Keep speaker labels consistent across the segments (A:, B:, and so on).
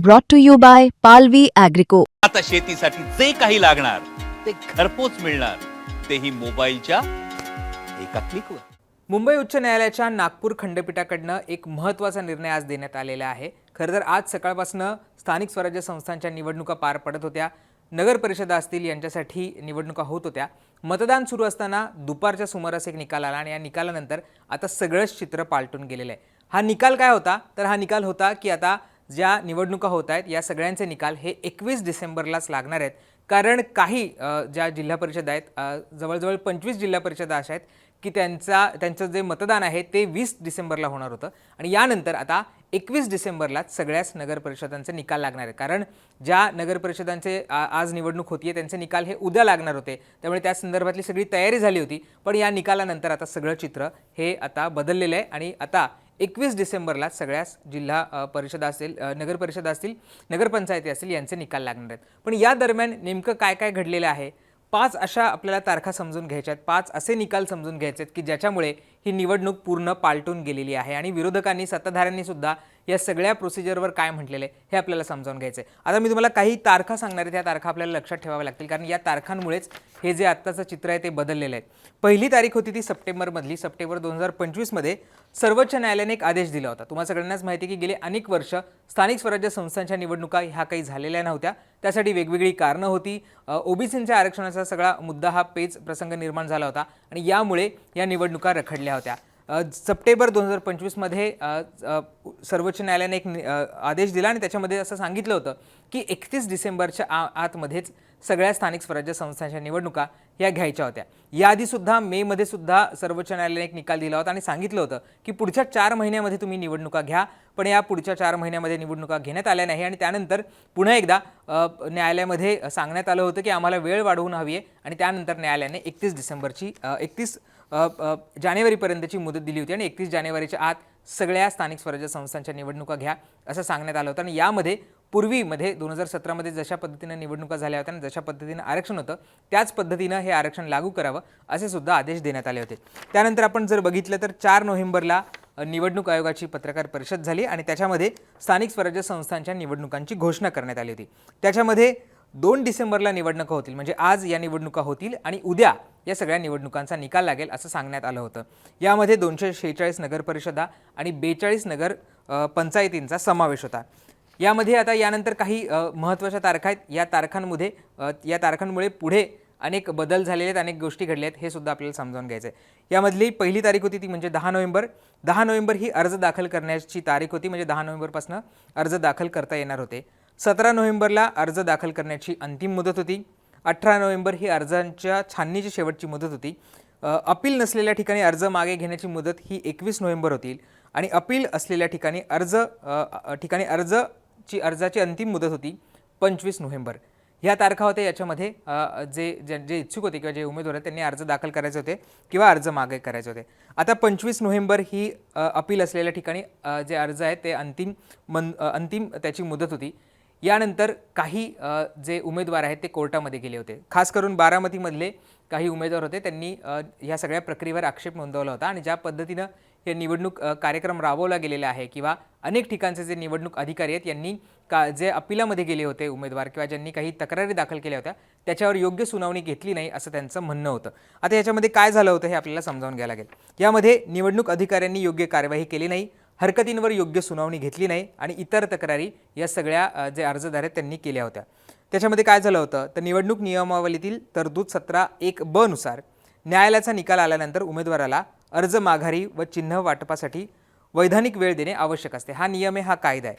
A: brought to you by Palvi Agrico.
B: आता शेतीसाठी जे काही लागणार ते घरपोच मिळणार, तेही मोबाईलच्या एका क्लिकवर.
C: मुंबई उच्च न्यायालयाच्या नागपूर खंडपीठाकडनं एक महत्त्वाचा निर्णय आज देण्यात आलेला आहे. खरं तर आज सकाळपासून स्थानिक स्वराज्य संस्थांच्या निवडणुका पार पडत होत्या. नगर परिषदा असतील यांच्यासाठी निवडणुका होत होत्या. मतदान सुरू असताना दुपारच्या सुमारास एक निकाल आला आणि या निकालानंतर आता सगळंच चित्र पालटून गेलेलं आहे. हा निकाल काय होता? तर हा निकाल होता की आता ज्या निवडणुका होत आहेत या सगळ्यांचे निकाल हे 21 डिसेंबरलाच लागणार आहेत. कारण काही ज्या जिल्हा परिषद आहेत, जवळजवळ 25 जिल्हा परिषदा अशा आहेत की त्यांचं जे मतदान आहे ते 20 डिसेंबरला होणार होतं आणि यानंतर आता 21 डिसेंबरलाच सगळ्याच नगर परिषदांचे निकाल लागणार आहेत. कारण ज्या नगर परिषदांचे आज निवडणूक होती आहे त्यांचे निकाल हे उद्या लागणार होते, त्यामुळे त्या संदर्भातली सगळी तयारी झाली होती. पण या निकालानंतर आता सगळं चित्र हे आता बदललेलं आहे आणि आता 21 डिसेंबरला सगळ्याच जिल्हा परिषदा असतील, नगर परिषदा असतील, नगरपंचायती असतील यांचे निकाल लागणार आहेत. पण या दरम्यान नेमकं काय काय घडलेलं आहे? 5 अशा आपल्याला तारखा समजून घ्यायच्या आहेत, 5 असे निकाल समजून घ्यायचे आहेत की ज्याच्यामुळे ही निवडणूक पूर्ण पालटून गेलेली आहे आणि विरोधकांनी सत्ताधाऱ्यांनी सुद्धा या सगळ्या प्रोसिजरवर काय म्हटलेलं आहे हे आपल्याला समजावून घ्यायचं आहे. आता मी तुम्हाला काही तारखा सांगणार आहे, त्या तारखा आपल्याला लक्षात ठेवाव्या लागतील कारण या तारखांमुळेच हे जे आत्ताचं चित्र आहे ते बदललेलं आहे. पहिली तारीख होती ती सप्टेंबरमधली. सप्टेंबर 2025मध्ये सर्वोच्च न्यायालयाने एक आदेश दिला होता. तुम्हाला सगळ्यांनाच माहिती आहे की गेले अनेक वर्ष स्थानिक स्वराज्य संस्थांच्या निवडणुका ह्या काही झालेल्या नव्हत्या. त्यासाठी वेगवेगळी कारणं होती. ओबीसींच्या आरक्षणाचा सगळा मुद्दा हा पेच प्रसंग निर्माण झाला होता आणि यामुळे या निवडणुका रखडल्या होत्या. सप्टेंबर 2025मध्ये सर्वोच्च न्यायालयाने एक आदेश दिला आणि त्याच्यामध्ये असं सांगितलं होतं की 31 डिसेंबरच्या आतमध्येच सगळ्या स्थानिक स्वराज्य संस्थांच्या निवडणुका या घ्यायच्या होत्या. याआधीसुद्धा मेमध्ये सुद्धा सर्वोच्च न्यायालयाने एक निकाल दिला होता आणि सांगितलं होतं की पुढच्या 4 महिन्यामध्ये तुम्ही निवडणुका घ्या. पण या पुढच्या 4 महिन्यामध्ये निवडणुका घेण्यात आल्या नाही आणि त्यानंतर पुन्हा एकदा न्यायालयामध्ये सांगण्यात आलं होतं की आम्हाला वेळ वाढवून हवी आहे आणि त्यानंतर न्यायालयाने 31 जानेवारीपर्यंतची मुदत दिली होती आणि 31 जानेवारीच्या आत सगळ्या स्थानिक स्वराज्य संस्थांच्या निवडणुका घ्या असं सांगण्यात आलं होतं. आणि यामध्ये पूर्वीमध्ये 2017मध्ये जशा पद्धतीनं निवडणुका झाल्या होत्या आणि जशा पद्धतीनं आरक्षण होतं त्याच पद्धतीनं हे आरक्षण लागू करावं असे सुद्धा आदेश देण्यात आले होते. त्यानंतर आपण जर बघितलं तर 4 नोव्हेंबरला निवडणूक आयोगाची पत्रकार परिषद झाली आणि त्याच्यामध्ये स्थानिक स्वराज्य संस्थांच्या निवडणुकांची घोषणा करण्यात आली होती. त्याच्यामध्ये 2 डिसेंबरला निवडणुका होतील, म्हणजे आज या निवडणुका होतील आणि उद्या या सगळ्या निवडणुकांचा निकाल लागेल असं सांगण्यात आलं होतं. यामध्ये 246 नगर परिषदा आणि 42 नगर पंचायतींचा समावेश होता. यामध्ये आता यानंतर काही महत्त्वाच्या तारखा आहेत. या तारखांमुळे पुढे अनेक बदल झालेले आहेत, अनेक गोष्टी घडल्या आहेत, हे सुद्धा आपल्याला समजावून घ्यायचं आहे. यामधली पहिली तारीख होती ती म्हणजे 10 नोव्हेंबर. 10 नोव्हेंबर ही अर्ज दाखल करण्याची तारीख होती, म्हणजे 10 नोव्हेंबरपासून अर्ज दाखल करता येणार होते. 17 नोव्हेंबरला अर्ज दाखल करण्याची अंतिम मुदत होती. 18 नोव्हेंबर ही अर्जांच्या छाननीची शेवटची मुदत होती. अपील नसलेल्या ठिकाणी अर्ज मागे घेण्याची मुदत ही 21 नोव्हेंबर होती आणि अपील असलेल्या ठिकाणी अर्जाची अंतिम मुदत होती 25 नोव्हेंबर. ह्या तारखा होत्या. याच्यामध्ये जे इच्छुक होते किंवा जे उमेदवार आहेत त्यांनी अर्ज दाखल करायचे होते किंवा अर्ज मागे करायचे होते. आता 25 नोव्हेंबर ही अपील असलेल्या ठिकाणी जे अर्ज आहेत ते अंतिम त्याची मुदत होती. यानंतर काही जे उमेदवार आहेत ते कोर्टामध्ये गेले होते. खास करून बारामतीमधले काही उमेदवार होते, त्यांनी ह्या सगळ्या प्रक्रियेवर आक्षेप नोंदवला होता आणि ज्या पद्धतीनं हे निवडणूक कार्यक्रम राबवला गेलेला आहे किंवा अनेक ठिकाणचे जे निवडणूक अधिकारी आहेत यांनी जे अपिलामध्ये गेले होते उमेदवार किंवा ज्यांनी काही तक्रारी दाखल केल्या होत्या त्याच्यावर योग्य सुनावणी घेतली नाही असं त्यांचं म्हणणं होतं. आता याच्यामध्ये काय झालं होतं हे आपल्याला समजावून घ्यायला लागेल. यामध्ये निवडणूक अधिकाऱ्यांनी योग्य कार्यवाही केली नाही, हरकतींवर योग्य सुनावणी घेतली नाही आणि इतर तक्रारी या सगळ्या जे अर्जदार आहेत त्यांनी केल्या होत्या. त्याच्यामध्ये काय झालं होतं तर निवडणूक नियमावलीतील तरतूद 17(1)(ब) नुसार न्यायालयाचा निकाल आल्यानंतर उमेदवाराला अर्ज माघारी व चिन्ह वाटपासाठी वैधानिक वेळ देणे आवश्यक असते. हा नियम आहे, हा कायदा आहे.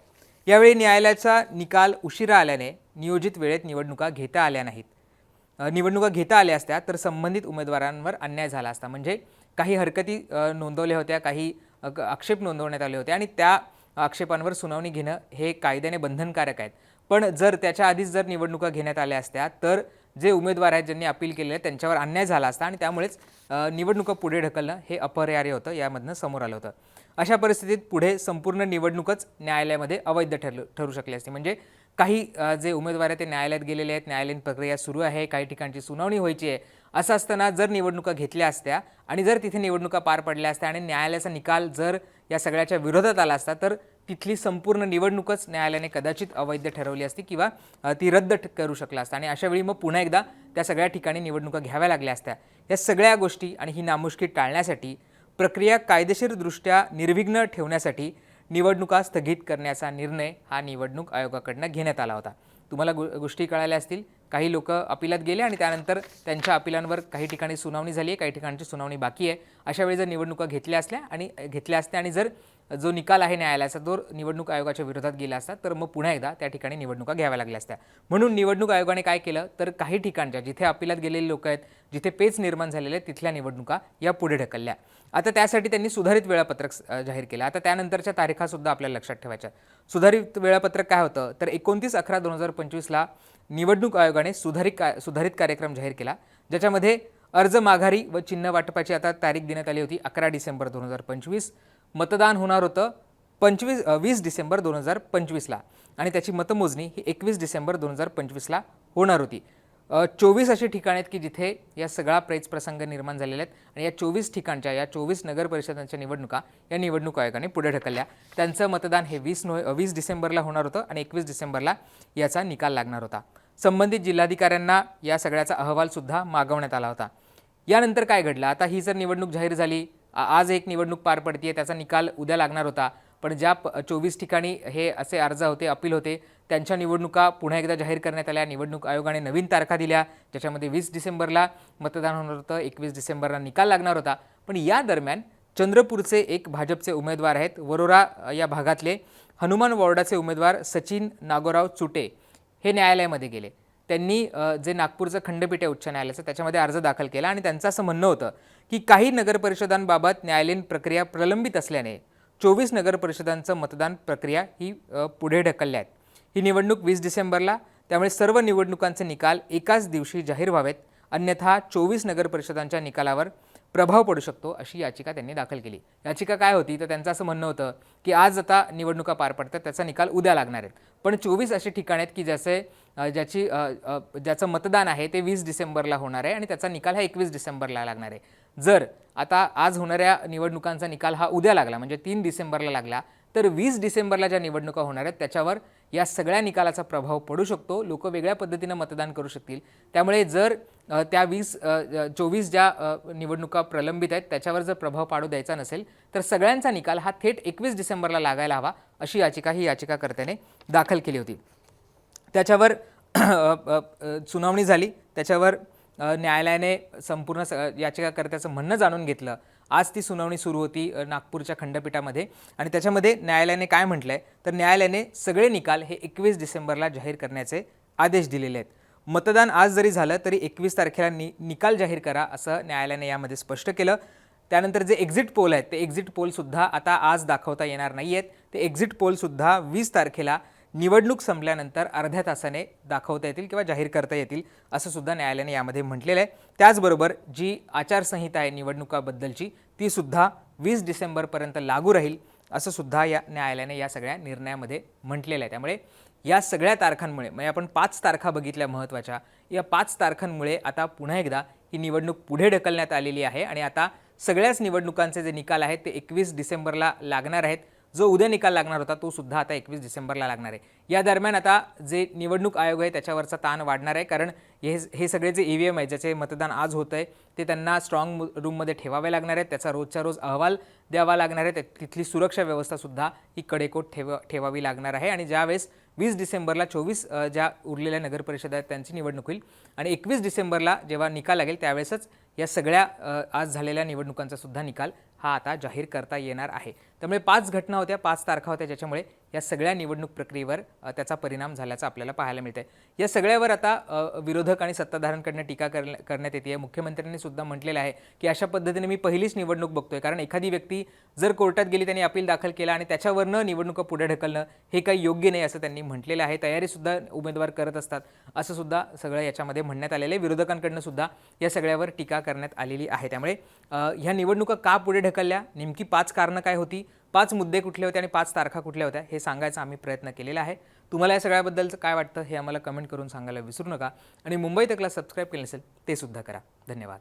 C: यावेळी न्यायालयाचा निकाल उशिरा आल्याने नियोजित वेळेत निवडणुका घेता आल्या नाहीत. निवडणुका घेता आल्या असत्या तर संबंधित उमेदवारांवर अन्याय झाला असता. म्हणजे काही हरकती नोंदवल्या होत्या, काही आक्षेप नोंदवण्यात आले होते आणि त्या आक्षेपांवर सुनावणी घेणं हे कायद्याने बंधनकारक आहेत. पण जर त्याच्या आधीच जर निवडणुका घेण्यात आल्या असत्या तर जे उमेदवार आहेत ज्यांनी अपील केले आहे त्यांच्यावर अन्याय झाला असता आणि त्यामुळेच निवडणुका पुढे ढकलणं हे अपरिहार्य होतं, यामधनं समोर आलं होतं. अशा परिस्थितीत पुढे संपूर्ण निवडणूकच न्यायालयामध्ये अवैध ठरू शकली असते. म्हणजे काही जे उमेदवार आहेत ते न्यायालयात गेलेले आहेत, न्यायालयीन प्रक्रिया सुरू आहे, काही ठिकाणची सुनावणी व्हायची आहे. असं असताना जर निवडणुका घेतल्या असत्या आणि जर तिथे निवडणुका पार पडल्या असत्या आणि न्यायालयाचा निकाल जर या सगळ्याच्या विरोधात आला असता तर तिथली संपूर्ण निवडणूकच न्यायालयाने कदाचित अवैध ठरवली असती किंवा ती रद्द करू शकला असता आणि अशा वेळी मग पुन्हा एकदा त्या सगळ्या ठिकाणी निवडणुका घ्याव्या लागल्या असत्या। या सगळ्या गोष्टी आणि ही नामुष्की टाळण्यासाठी, प्रक्रिया कायदेशीरदृष्ट्या निर्विघ्न ठेवण्यासाठी निवडणुका स्थगित करण्याचा निर्णय हा निवडणूक आयोगाकडून घेण्यात आला होता। तुम्हाला गोष्टी कळाल्या असतील, काही लोक अपिलात गेले आणि त्यानंतर त्यांच्या अपिलांवर काही ठिकाणी सुनावणी झाली आहे, काही ठिकाणची सुनावणी बाकी आहे। अशा वेळी जर निवडणुका घेतल्या असत्या आणि जर जो निकाल आहे न्यायालयाचा तो निवडणूक आयोगाच्या विरोधात गेला असता तर मग पुन्हा एकदा त्या ठिकाणी निवडणुका घ्याव्या लागल्या असत्या। म्हणून निवडणूक आयोगाने काय केलं तर काही ठिकाणच्या जिथे अपिलात गेलेले लोक आहेत, जिथे पेच निर्माण झालेले आहेत, तिथल्या निवडणुका या पुढे ढकलल्या। आता त्यासाठी त्यांनी सुधारित वेळापत्रक जाहीर केलं। आता त्यानंतरच्या तारीखा सुद्धा आपल्याला लक्षात ठेवायच्या। सुधारित वेळापत्रक काय होतं तर 29/11/2025 ला निवडणूक आयोगाने सुधारित कार्यक्रम जाहीर केला, ज्याच्यामध्ये अर्ज माघारी व चिन्ह वाटपाची आता तारीख देण्यात आली होती 11 डिसेंबर 2025। मतदान होणार होतं 20 डिसेंबर 2025 ला आणि त्याची मतमोजणी ही 21 डिसेंबर 2025 ला होणार होती। 24 अशी ठिकाणे आहेत की जिथे या सगळा पेच प्रसंग निर्माण झालेले आहेत आणि या 24 ठिकाणच्या या 24 नगर परिषदांच्या निवडणुका या निवडणूक आयोगाने पुढे ढकलल्या। त्यांचं मतदान हे 20 डिसेंबरला होणार होतं आणि 21 डिसेंबरला याचा निकाल लागणार होता। संबंधित जिल्हाधिकाऱ्यांना या सगळ्याचा अहवाल सुद्धा मागवण्यात आला होता। यानंतर काय घडलं, आता ही जर निवडणूक जाहीर झाली, आज एक निवडणूक पार पडतीये, त्याचा निकाल उद्या लागणार होता, पण ज्या 24 ठिकाणी हे असे अर्ज होते, अपील होते, त्यांच्या निवडणुका पुन्हा एकदा जाहीर करण्यात आल्या। निवडणूक आयोगाने नवीन तारखा दिल्या, ज्याच्यामध्ये 20 डिसेंबरला मतदान होणार होतं, 21 डिसेंबरला निकाल लागणार होता। पण या दरम्यान चंद्रपूरचे एक भाजपचे उमेदवार आहेत, वरोरा या भागातले हनुमान वॉर्डाचे उमेदवार सचिन नागोराव चुटे हे न्यायालयामध्ये गेले। त्यांनी जे नागपूरचं खंडपीठ आहे उच्च न्यायालयाचं त्याच्यामध्ये अर्ज दाखल केला आणि त्यांचं असं म्हणणं होतं की काही नगरपरिषदांबाबत न्यायालयीन प्रक्रिया प्रलंबित असल्याने 24 नगरपरिषदांचं मतदान प्रक्रिया ही पुढे ढकलल्या आहेत। ही निवडणूक 20 डिसेंबरला, त्यामुळे सर्व निवडणुकांचे निकाल एकाच दिवशी जाहीर व्हावेत, अन्यथा 24 नगरपरिषदांच्या निकालावर प्रभाव पडू शकतो अशी याचिका त्यांनी दाखल केली। याचिका काय होती तर त्यांचं असं म्हणणं होतं की आज आता निवडणुका पार पडतात, त्याचा निकाल उद्या लागणार आहेत, पण 24 असे ठिकाण आहेत की ज्याचं मतदान आहे ते 20 डिसेंबरला होणार आहे आणि त्याचा निकाल हा 21 डिसेंबरला लागणार आहे। जर आता आज होणाऱ्या निवडणुकांचा निकाल हा उद्या लागला म्हणजे 3 डिसेंबरला लागला तर 20 डिसेंबरला ज्या निवडणुका होणार आहेत त्याच्यावर या सगळ्या निकालाचा प्रभाव पडू शकतो, लोक वेगळ्या पद्धतीने मतदान करू शकतील। त्यामुळे जर त्या 24 ज्या निवडणुका प्रलंबित आहेत त्याच्यावर जर प्रभाव पाडू द्यायचा नसेल तर सगळ्यांचा निकाल हा थेट 21 डिसेंबरला लागायला हवा अशी याचिका ही याचिकाकर्त्याने दाखल केली होती। त्याच्यावर सुनावणी झाली, त्याच्यावर न्यायालयाने संपूर्ण याचिकाकर्त्याचं म्हणणं जाणून घेतलं। आज ती सुनावणी सुरू होती नागपूरच्या खंडपीठामध्ये आणि त्याच्यामध्ये न्यायालयाने काय म्हटलंय तर न्यायालयाने सगळे निकाल हे 21 डिसेंबरला जाहीर करण्याचे आदेश दिलेले आहेत। मतदान आज जरी झालं तरी 21 तारखेला निकाल जाहीर करा असं न्यायालयाने यामध्ये स्पष्ट केलं। त्यानंतर जे एक्झिट पोल आहेत ते एक्झिट पोल सुद्धा आता आज दाखवता येणार नाही आहेत, ते एक्झिट पोल सुद्धा 20 तारखेला निवडणूक संपल्यानंतर अर्ध्या तासाने दाखवता येतील किंवा जाहीर करता येतील असं सुद्धा न्यायालयाने यामध्ये म्हटलेलं आहे। त्याचबरोबर जी आचारसंहिता आहे निवडणुकाबद्दलची ती सुद्धा 20 डिसेंबरपर्यंत लागू राहील असं सुद्धा या न्यायालयाने या सगळ्या निर्णयामध्ये म्हटलेलं आहे। त्यामुळे या सगळ्या तारखांमुळे म्हणजे आपण 5 तारखा बघितल्या महत्त्वाच्या, या 5 तारखांमुळे आता पुन्हा एकदा ही निवडणूक पुढे ढकलण्यात आलेली आहे आणि आता सगळ्याच निवडणुकांचे जे निकाल आहेत ते 21 डिसेंबरला लागणार आहेत। जो उद्या निकाल लागणार होता तो सुद्धा आता 21 डिसेंबरला लागणार आहे। या दरम्यान आता जे निवडणूक आयोग आहे त्याच्यावरचा ताण वाढणार आहे, कारण हे सगळे जे EVM आहे ज्याचे मतदान आज होत आहे ते त्यांना स्ट्रॉंग रूममध्ये ठेवावे लागणार आहेत, त्याचा रोजच्या रोज अहवाल द्यावा लागणार आहे, तिथली सुरक्षा व्यवस्था सुद्धा ही कडेकोट ठेवावी लागणार आहे आणि ज्यावेळेस 20 डिसेंबरला 24 ज्या उरलेल्या नगरपरिषदा आहेत त्यांची निवडणूक होईल आणि 21 डिसेंबरला जेव्हा निकाल लागेल त्यावेळेसच या सगळ्या आज झालेल्या निवडणुकांचा सुद्धा निकाल हा आता जाहीर करता येणार आहे। त्यामुळे 5 घटना होत्या, 5 तारखा होत्या, ज्याच्यामुळे या सगळ्या निवडणूक प्रक्रियेवर त्याचा परिणाम झाल्याचा आपल्याला पाहायला मिळतंय। या सगळ्यावर आता विरोधक आणि सत्ताधाऱ्यांकडून टीका करण्यात येते। मुख्यमंत्र्यांनी सुद्धा म्हटलेलं आहे की अशा पद्धतीने मी पहिलीच निवडणूक बघतोय, कारण एखादी व्यक्ती जर कोर्टात गेली, त्यांनी अपील दाखल केला आणि त्याच्यावरनं निवडणुका पुढे ढकलणं हे काही योग्य नाही असं त्यांनी म्हटलेलं आहे। तयारी सुद्धा उमेदवार करत असतात असं सुद्धा सगळं याच्यामध्ये म्हणण्यात आलेलं आहे। विरोधकांकडून सुद्धा या सगळ्यावर टीका करण्यात आलेली आहे। त्यामुळे ह्या निवडणुका का पुढे ढकलल्या, नेमकी 5 कारणं काय होती, 5 मुद्दे कुठले होते आणि 5 तारखा कुठल्या होत्या हे सांगायचा आम्ही प्रयत्न केलेला आहे। तुम्हाला या सगळ्याबद्दलचं काय वाटतं हे आम्हाला कमेंट करून सांगायला विसरू नका आणि मुंबई तकला सबस्क्राईब केलं नसेल ते सुद्धा करा। धन्यवाद।